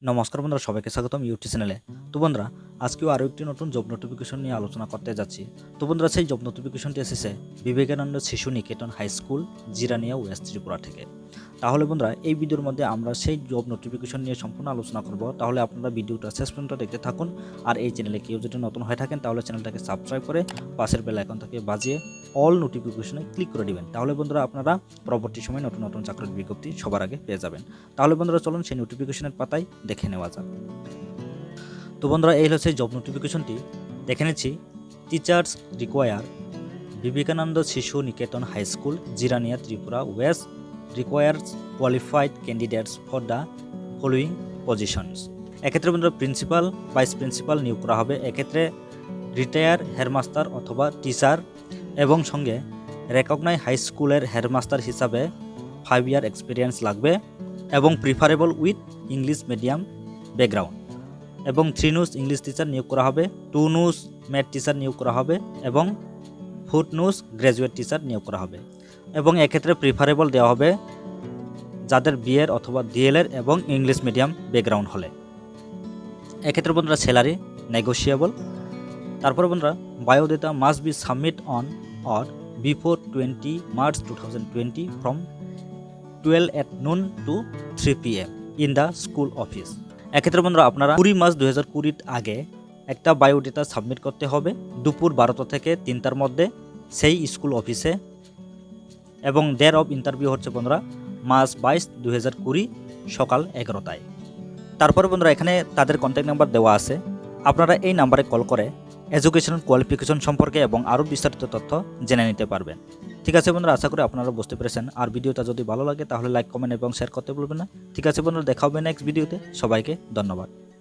নমস্কার বন্ধুরা, সবাইকে স্বাগতম ইউটিউব চ্যানেলে। তো বন্ধুরা, আজকেও আরও একটি নতুন জব নোটিফিকেশন নিয়ে আলোচনা করতে যাচ্ছি। তো বন্ধুরা, সেই জব নোটিফিকেশনটি এসেছে Vivekananda Shishu Niketan high school, Jirania, west Tripura থেকে। তাহলে বন্ধুরা, এই ভিডিওর মধ্যে আমরা সেই জব নোটিফিকেশন নিয়ে সম্পূর্ণ আলোচনা করব। তাহলে আপনারা ভিডিওটা শেষ পর্যন্ত দেখতে থাকুন। আর এই চ্যানেলে কেউ যদি নতুন হয়ে থাকেন তাহলে চ্যানেলটাকে সাবস্ক্রাইব করে পাশের বেল আইকনটাকে বাজিয়ে অল নোটিফিকেশনে ক্লিক করে দিবেন। তাহলে বন্ধুরা, আপনারা পরবর্তী সময় নতুন নতুন চাকরির বিজ্ঞপ্তি সবার আগে পেয়ে যাবেন। তাহলে বন্ধুরা, চলুন সেই নোটিফিকেশনের পাতায় দেখে নেওয়া যাক। তো বন্ধুরা, এই হলো সেই জব নোটিফিকেশনটি। দেখে নিচ্ছি। Teachers require Vivekananda Shishu Niketan high school, Jirania, Tripura west requires qualified candidates for the following positions. এক্ষেত্রে বন্ধুরা, প্রিন্সিপাল, ভাইস প্রিন্সিপাল নিয়োগ করা হবে। এক্ষেত্রে রিটায়ার হেডমাস্টার অথবা টিচার এবং সঙ্গে রেকগনাইজ হাই স্কুলের হেডমাস্টার হিসাবে 5 ইয়ার এক্সপিরিয়েন্স লাগবে এবং preferable with English medium background. এবং 3 নুস ইংলিশ টিচার নিয়োগ করা হবে, 2 নুস ম্যাথ টিচার নিয়োগ করা হবে এবং 4 নুস গ্র্যাজুয়েট টিচার নিয়োগ করা হবে। এবং এক্ষেত্রে প্রিফারেবল দেওয়া হবে যাদের বিএর অথবা ডিএলএর এবং ইংলিশ মিডিয়াম ব্যাকগ্রাউন্ড হলে। এক্ষেত্রে বন্ধুরা, স্যালারি নেগোশিয়েবল। তারপরে বন্ধুরা, biodata must be submit on or before 20 March 2020 from 12 at noon to 3 PM in the school office. এক্ষেত্রে বন্ধুরা, আপনারা 20 মার্চ 2020 আগে একটা বায়োডেটা সাবমিট করতে হবে দুপুর 12টা থেকে 3টার মধ্যে সেই স্কুল অফিসে। এবং ডেট অফ ইন্টারভিউ হচ্ছে বন্ধুরা মার্চ 22, 2020 সকাল 11টায়। তারপরে বন্ধুরা, এখানে তাদের কন্ট্যাক্ট নাম্বার দেওয়া আছে। আপনারা এই নাম্বারে কল করে এডুকেশনাল কোয়ালিফিকেশন সম্পর্কে এবং আরও বিস্তারিত তথ্য জেনে নিতে পারবেন। ঠিক আছে বন্ধুরা, আশা করি আপনারা বুঝতে পেরেছেন। আর ভিডিওটা যদি ভালো লাগে তাহলে লাইক, কমেন্ট এবং শেয়ার করতে ভুলবেন না। ঠিক আছে বন্ধুরা, দেখা হবে নেক্সট ভিডিওতে। সবাইকে ধন্যবাদ।